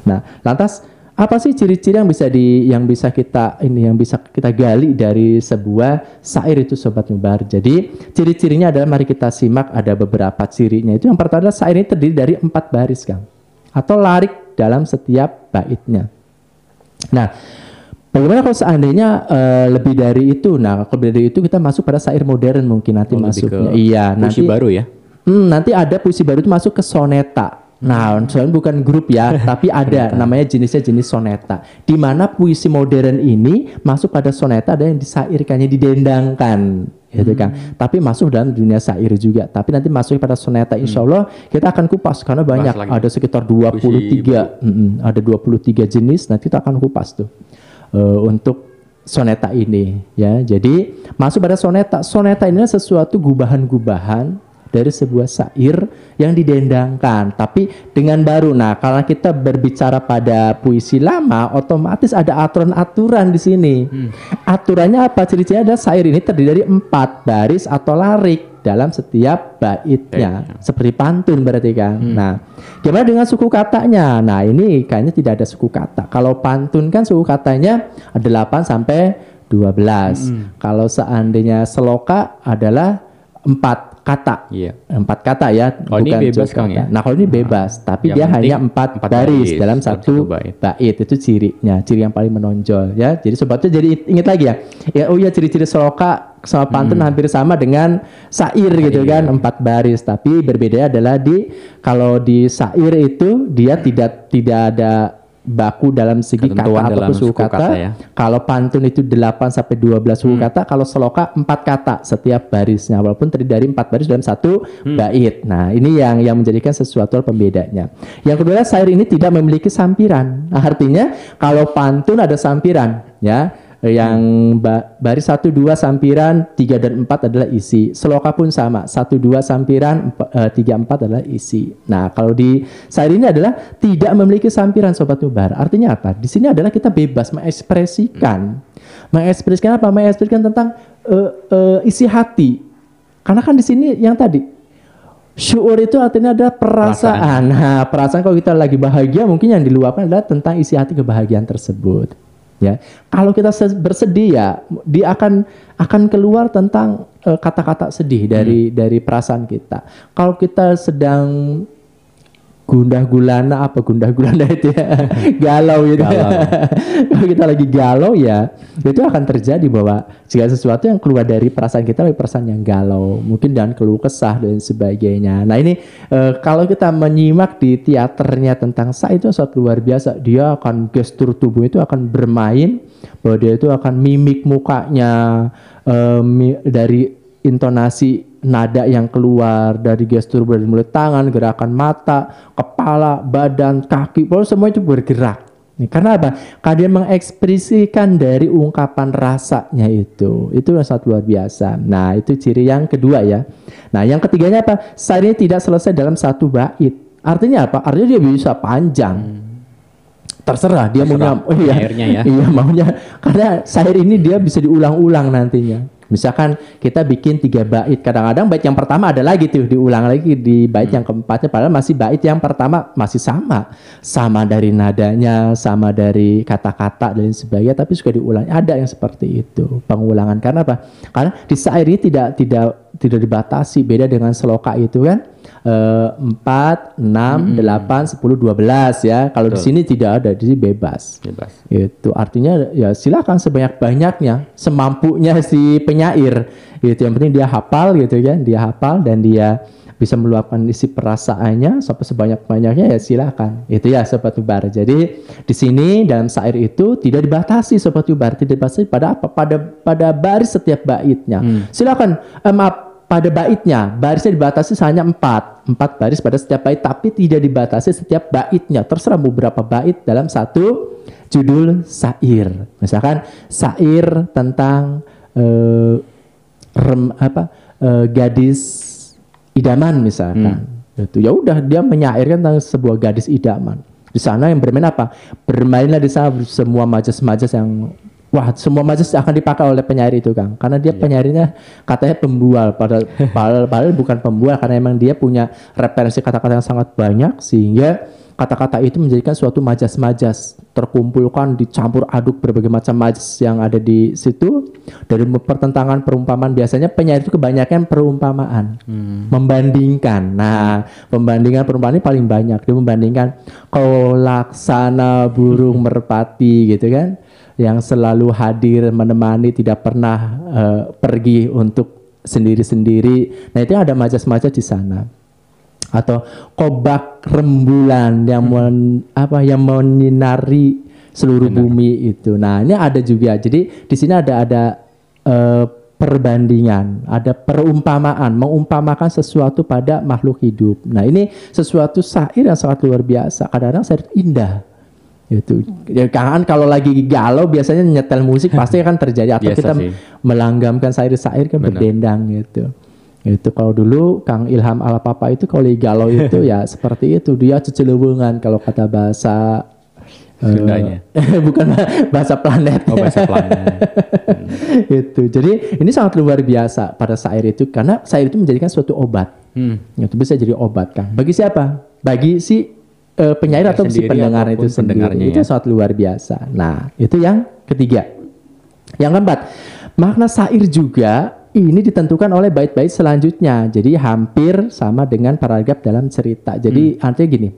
Nah, lantas apa sih ciri-ciri yang bisa kita gali dari sebuah syair itu Sobat Mubar? Jadi ciri-cirinya adalah mari kita simak, ada beberapa cirinya. Itu yang pertama adalah syair ini terdiri dari 4 baris, Kang, atau larik dalam setiap baitnya. Nah, bagaimana kalau seandainya lebih dari itu? Nah, kalau lebih dari itu kita masuk pada syair modern mungkin nanti masuknya. Iya, puisi nanti baru ya. Nanti ada puisi baru itu masuk ke soneta. Nah, soalnya bukan grup ya, tapi ada namanya jenisnya jenis soneta. Di mana puisi modern ini masuk pada soneta, ada yang disairkannya, didendangkan, gitu kan. Tapi masuk dalam dunia syair juga. Tapi nanti masuk pada soneta, insya Allah kita akan kupas karena banyak, ada sekitar 23, ada 23 jenis. Nanti kita akan kupas tuh untuk soneta ini, ya. Jadi masuk pada soneta. Soneta ini sesuatu gubahan-gubahan dari sebuah syair yang didendangkan, tapi dengan baru. Nah, kalau kita berbicara pada puisi lama, otomatis ada aturan-aturan di sini. Aturannya apa? Ciri-cirinya adalah syair ini terdiri dari 4 baris atau larik dalam setiap baitnya, seperti pantun berarti kan. Nah, gimana dengan suku katanya? Nah, ini kayaknya tidak ada suku kata. Kalau pantun kan suku katanya 8 sampai 12. Kalau seandainya seloka adalah 4 kata, 4 kata ya. Kalau ini bebas Kang ya. Nah, kalau ini bebas, tapi dia hanya 4 baris dalam satu bait. Itu cirinya, ciri yang paling menonjol ya. Jadi sobatnya jadi ingat lagi ya. Oh ya, ciri-ciri seloka sama pantun hampir sama dengan syair gitu kan, 4 baris. Tapi berbeda adalah kalau di syair itu dia tidak ada baku dalam segi kata ataupun suku kata. Ya. Kalau pantun itu 8 sampai 12 suku kata, kalau seloka 4 kata setiap barisnya, walaupun terdiri dari 4 baris dalam satu bait. Nah, ini yang menjadikan sesuatu pembedanya. Yang kedua, syair ini tidak memiliki sampiran. Nah, artinya kalau pantun ada sampiran, ya. Yang baris 1, 2 sampiran, 3 dan 4 adalah isi. Seloka pun sama, 1, 2 sampiran, 3, 4 adalah isi. Nah, kalau di syair ini adalah tidak memiliki sampiran Sobat Mubar. Artinya apa? Di sini adalah kita bebas mengekspresikan. Mengekspresikan apa? Mengekspresikan tentang isi hati. Karena kan di sini yang tadi syuur itu artinya adalah perasaan. Nah, perasaan kalau kita lagi bahagia, mungkin yang diluapkan adalah tentang isi hati kebahagiaan tersebut. Ya, kalau kita bersedih ya, dia akan keluar tentang kata-kata sedih dari perasaan kita. Kalau kita sedang gundah gulana itu ya, galau gitu. Kalau kita lagi galau ya, itu akan terjadi bahwa segala sesuatu yang keluar dari perasaan kita adalah perasaan yang galau, mungkin dan keluh kesah dan sebagainya. Nah, ini kalau kita menyimak di teaternya tentang syair itu sangat luar biasa. Dia akan gestur tubuh itu akan bermain, bahwa dia itu akan mimik mukanya, dari intonasi nada yang keluar, dari gestur dari mulut, tangan, gerakan mata, kepala, badan, kaki, pokoknya semua itu bergerak. Karena apa? Karena dia mengekspresikan dari ungkapan rasanya itu sangat luar biasa. Nah, itu ciri yang kedua ya. Nah, yang ketiganya apa? Syair ini tidak selesai dalam satu bait. Artinya apa? Artinya dia bisa panjang. Terserah dia maunya, maunya, karena syair ini dia bisa diulang-ulang nantinya. Misalkan kita bikin 3 bait, kadang-kadang bait yang pertama ada lagi tuh diulang lagi di bait yang keempatnya, padahal masih bait yang pertama masih sama dari nadanya, sama dari kata-kata dan sebagainya, tapi suka diulang. Ada yang seperti itu pengulangan. Karena apa? Karena di syair ini tidak dibatasi, beda dengan seloka itu kan 4, 6, 8, 10, 12 ya. Kalau di sini tidak ada, di sini bebas. Itu artinya ya silakan sebanyak-banyaknya, semampunya si penyair. Itu yang penting dia hafal gitu kan, dia hafal dan dia bisa meluapkan isi perasaannya sampai sebanyak-banyaknya, ya silakan. Itu ya Sobat Mubar. Jadi di sini dalam syair itu tidak dibatasi Sobat Mubar, tidak dibatasi pada apa? Pada baris setiap baitnya. Silakan pada baitnya, barisnya dibatasi hanya 4 baris pada setiap bait, tapi tidak dibatasi setiap baitnya. Terserah mau berapa bait dalam satu judul syair. Misalkan syair tentang gadis idaman misalkan. Itu ya udah dia menyairkan tentang sebuah gadis idaman. Di sana yang bermain apa? Bermainlah di sana semua majas-majas yang wah semua majas akan dipakai oleh penyair itu Kang, karena dia penyairnya katanya pembual, padahal bukan pembual karena emang dia punya referensi kata-kata yang sangat banyak sehingga kata-kata itu menjadikan suatu majas-majas terkumpulkan dicampur aduk berbagai macam majas yang ada di situ dari pertentangan perumpamaan. Biasanya penyair itu kebanyakan perumpamaan, membandingkan. Nah, pembandingan perumpamaan ini paling banyak. Dia membandingkan kau laksana burung merpati gitu kan, yang selalu hadir menemani, tidak pernah pergi untuk sendiri-sendiri. Nah, itu ada majas-majas di sana. Atau kobak rembulan yang yang menyinari seluruh bumi itu. Nah, ini ada juga. Jadi di sini ada perbandingan, ada perumpamaan, mengumpamakan sesuatu pada makhluk hidup. Nah, ini sesuatu syair yang sangat luar biasa. Kadang-kadang syair itu indah. Itu ya kan, kalau lagi galau biasanya nyetel musik pasti akan terjadi, atau kita melanggamkan syair-syair kan berdendang gitu. Itu kalau dulu Kang Ilham Alapapa itu kalau galau itu ya seperti itu, dia cecelewungan kalau kata bahasa Sundanya. Bukan bahasa planet. Oh, bahasa planet. Itu. Jadi ini sangat luar biasa pada syair itu, karena syair itu menjadikan suatu obat. Itu bisa jadi obat Kang. Bagi siapa? Bagi si penyair atau si pendengar itu sendiri. Itu sangat luar biasa. Nah, itu yang ketiga. Yang keempat, makna syair juga ini ditentukan oleh bait-bait selanjutnya. Jadi hampir sama dengan paragraf dalam cerita. Jadi artinya gini,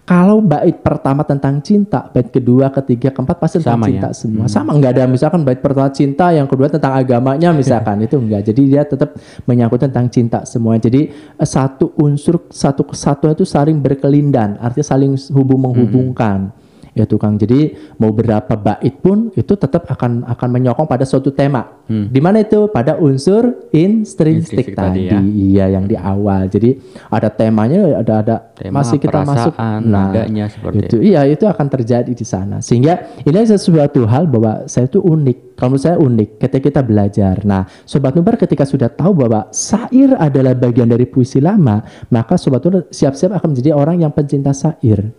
kalau bait pertama tentang cinta, bait kedua, ketiga, keempat pasti tentang cinta semua. Sama, nggak ada misalkan bait pertama cinta, yang kedua tentang agamanya misalkan. Itu enggak. Jadi dia tetap menyangkut tentang cinta semua. Jadi satu unsur, satu kesatuan itu saling berkelindan, artinya saling menghubungkan. Ya Kang. Jadi mau berapa bait pun itu tetap akan menyokong pada suatu tema. Di mana itu? Pada unsur intrinsik tadi. Ya? Iya, yang di awal. Jadi ada temanya, ada tema, masih kita masuk. Nah, seperti itu. Iya, itu akan terjadi di sana. Sehingga ini sesuatu hal bahwa saya itu unik. Kalau menurut saya unik ketika kita belajar. Nah, Sobat Nubar ketika sudah tahu bahwa syair adalah bagian dari puisi lama, maka Sobat Nubar siap-siap akan menjadi orang yang pencinta syair.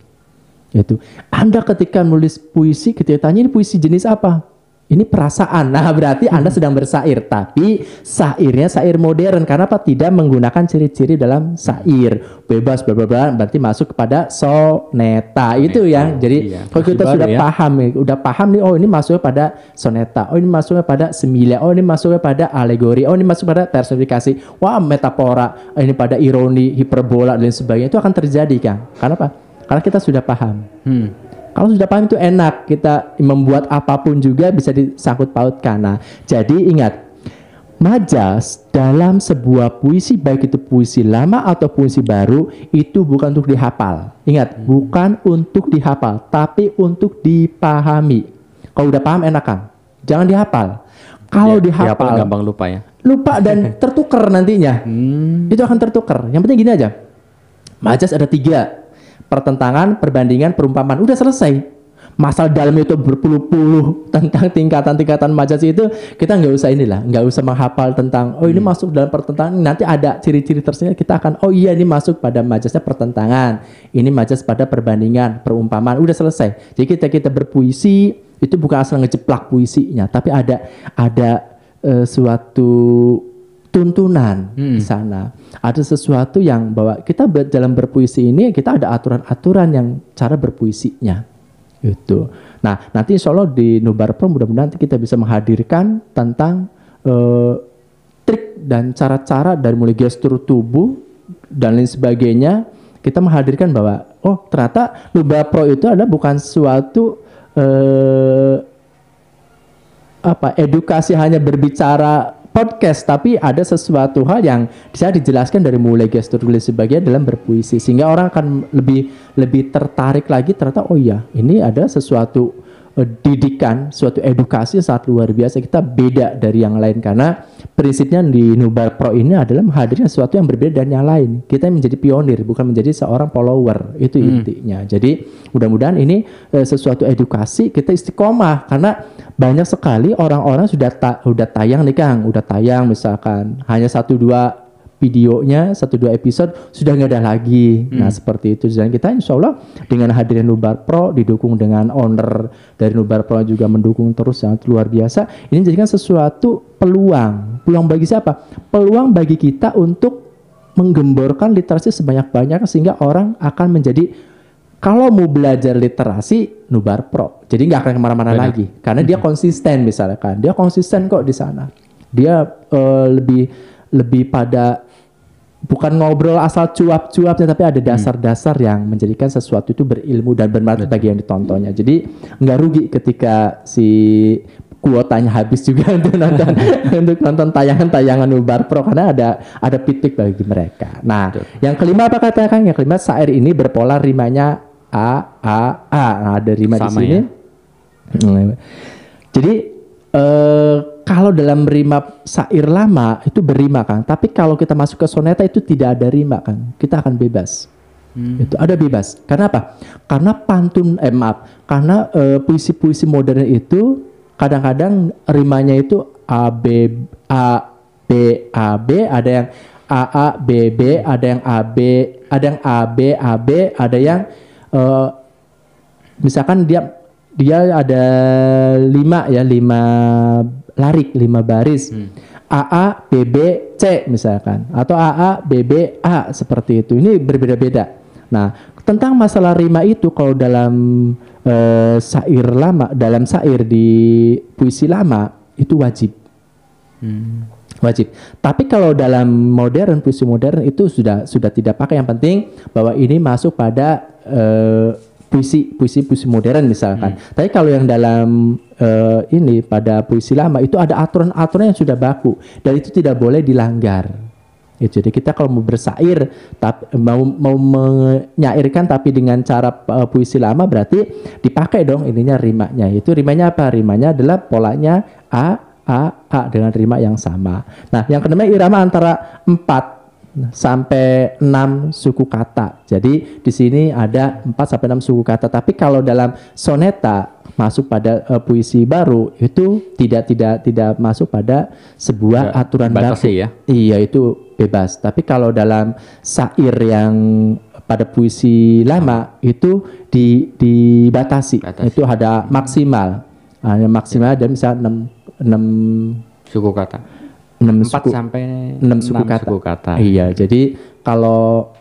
Yaitu Anda ketika nulis puisi, ketika tanya ini puisi jenis apa? Ini perasaan. Nah, berarti Anda sedang bersair, tapi syairnya syair modern. Karena apa? Tidak menggunakan ciri-ciri dalam syair. Bebas bla bla bla, berarti masuk kepada soneta. Itu ya. Jadi kalau kita sudah paham nih, oh ini masuknya pada soneta. Oh ini masuknya pada semilia. Oh ini masuknya pada alegori. Oh ini masuk pada personifikasi. Wah, metafora. Ini pada ironi, hiperbola dan sebagainya. Itu akan terjadi kan? Karena apa? Karena kita sudah paham. Kalau sudah paham itu enak. Kita membuat apapun juga bisa disangkut pautkan. Nah, jadi ingat, majas dalam sebuah puisi, baik itu puisi lama atau puisi baru, itu bukan untuk dihafal. Ingat, bukan untuk dihafal, tapi untuk dipahami. Kalau udah paham enak Kang. Jangan dihafal. Kalau dihafal gampang lupa ya. Lupa dan tertukar nantinya. Itu akan tertukar. Yang penting gini aja. Majas ada 3. Pertentangan, perbandingan, perumpamaan, udah selesai. Masalah dalamnya itu berpuluh-puluh tentang tingkatan-tingkatan majas itu, kita nggak usah menghafal tentang ini masuk dalam pertentangan, nanti ada ciri-ciri tersendiri, kita akan ini masuk pada majasnya pertentangan, ini majas pada perbandingan, perumpamaan, udah selesai. Jadi kita berpuisi itu bukan asal ngejeplak puisinya, tapi ada suatu tuntunan di sana. Ada sesuatu yang bahwa kita dalam berpuisi ini kita ada aturan-aturan yang cara berpuisinya. Itu. Nah, nanti insya Allah di Nubar Pro mudah-mudahan nanti kita bisa menghadirkan tentang trik dan cara-cara dari mulai gestur tubuh dan lain sebagainya. Kita menghadirkan bahwa ternyata Nubar Pro itu adalah bukan suatu edukasi hanya berbicara podcast, tapi ada sesuatu hal yang bisa dijelaskan dari mulai gestur tulis sebagian dalam berpuisi, sehingga orang akan lebih tertarik lagi, ternyata ini ada sesuatu didikan, suatu edukasi yang sangat luar biasa. Kita beda dari yang lain karena prinsipnya di Nubar Pro ini adalah menghadirkan sesuatu yang berbeda dari yang lain. Kita menjadi pionir, bukan menjadi seorang follower. Itu intinya. Jadi mudah-mudahan ini sesuatu edukasi, kita istiqomah karena banyak sekali orang-orang sudah tayang nih Kang, udah tayang misalkan hanya 1-2 videonya 1-2 episode sudah nggak ada lagi. Nah seperti itu, dan kita insya Allah dengan hadirnya Nubar Pro didukung dengan owner dari Nubar Pro juga mendukung terus, sangat luar biasa. Ini jadikan sesuatu peluang bagi siapa? Peluang bagi kita untuk menggemborkan literasi sebanyak-banyaknya sehingga orang akan menjadi, kalau mau belajar literasi Nubar Pro, jadi nggak akan kemana-mana lagi karena dia konsisten, misalkan dia konsisten kok di sana, dia lebih pada bukan ngobrol asal cuap-cuapnya, tapi ada dasar-dasar yang menjadikan sesuatu itu berilmu dan bermanfaat bagi yang ditontonnya. Jadi nggak rugi ketika si kuotanya habis juga untuk nonton tayangan-tayangan Nubar Pro, karena ada pitik bagi mereka. Nah, yang kelima apa kata Kang? Yang kelima, syair ini berpola rimanya A. Nah, ada rima di sini. Ya? Jadi kalau dalam rima syair lama itu berrima, Kang. Tapi kalau kita masuk ke soneta itu tidak ada rima, Kang. Kita akan bebas. Itu ada bebas. Karena apa? Karena karena puisi-puisi modern itu kadang-kadang rimanya itu A B ada yang A B B, ada yang A B, ada yang A B, ada yang misalkan dia ada 5 larik, 5 baris. AA, BB, C misalkan, atau AA, BB, A, seperti itu. Ini berbeda-beda. Nah, tentang masalah rima itu kalau dalam syair lama, dalam syair di puisi lama itu wajib. Wajib. Tapi kalau dalam modern, puisi modern itu sudah tidak pakai. Yang penting bahwa ini masuk pada puisi modern misalkan. Tapi kalau yang dalam ini pada puisi lama itu ada aturan-aturan yang sudah baku dan itu tidak boleh dilanggar. Jadi kita kalau mau bersair, mau menyairkan tapi dengan cara puisi lama, berarti dipakai dong ininya rimanya. Itu rimanya apa? Rimanya adalah polanya A dengan rima yang sama. Nah, yang kedua irama antara 4 sampai 6 suku kata. Jadi di sini ada 4 sampai 6 suku kata. Tapi kalau dalam soneta masuk pada puisi baru itu tidak masuk pada sebuah aturan baku. Ya? Iya, itu bebas. Tapi kalau dalam syair yang pada puisi lama itu dibatasi. Itu ada maksimal. Maksimal ada misalnya 6 suku kata. 4 sampai 6 suku kata. Iya, jadi kalau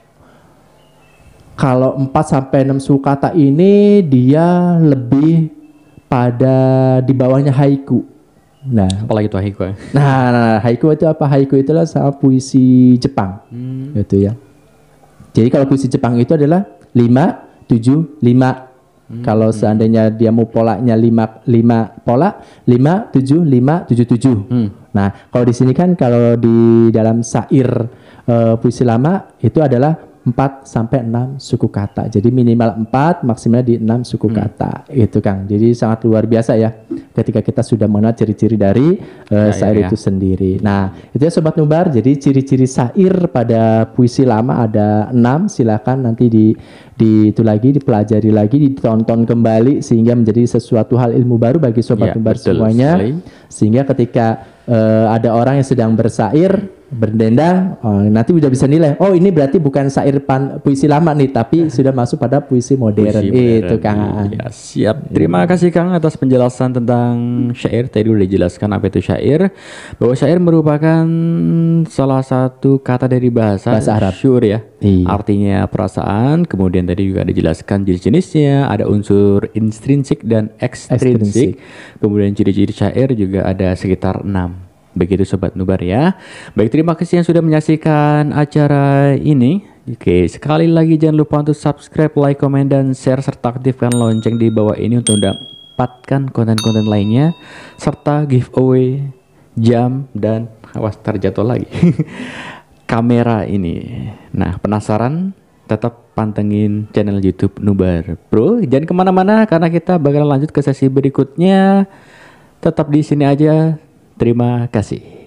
4 sampai 6 suku kata ini dia lebih pada di bawahnya haiku. Nah, apalagi itu haiku? Nah, haiku itu apa? Haiku itulah sama puisi Jepang. Gitu ya. Jadi kalau puisi Jepang itu adalah 5 7 5. Kalau seandainya dia mau polanya 5 pola 5 7 5 7 7. Nah, kalau di sini kan kalau di dalam syair puisi lama itu adalah 4 sampai 6 suku kata. Jadi minimal 4, maksimal di 6 suku kata. Itu Kang. Jadi sangat luar biasa ya ketika kita sudah mengenal ciri-ciri dari syair itu sendiri. Nah, itu ya Sobat Nubar. Jadi ciri-ciri syair pada puisi lama ada 6. Silakan nanti itu lagi dipelajari lagi, ditonton kembali sehingga menjadi sesuatu hal ilmu baru bagi Sobat Nubar semuanya. Sehingga ketika ada orang yang sedang bersair, berdendang, nanti udah bisa nilai. Oh, ini berarti bukan syair puisi lama nih, tapi sudah masuk pada puisi modern. Itu Kang. Ya, siap. Terima kasih Kang atas penjelasan tentang syair. Tadi udah dijelaskan apa itu syair. Bahwa syair merupakan salah satu kata dari bahasa Arab. Syur ya. Artinya perasaan. Kemudian tadi juga dijelaskan jenis-jenisnya. Ada unsur intrinsik dan ekstrinsik. Kemudian ciri-ciri syair juga ada sekitar 6. Begitu Sobat Nubar ya. Baik, terima kasih yang sudah menyaksikan acara ini. Oke, sekali lagi jangan lupa untuk subscribe, like, komen, dan share, serta aktifkan lonceng di bawah ini untuk mendapatkan konten-konten lainnya, serta giveaway jam dan awas terjatuh lagi kamera ini. Nah, penasaran? Tetap pantengin channel YouTube Nubar Pro. Jangan kemana-mana karena kita bakal lanjut ke sesi berikutnya. Tetap di sini aja. Terima kasih.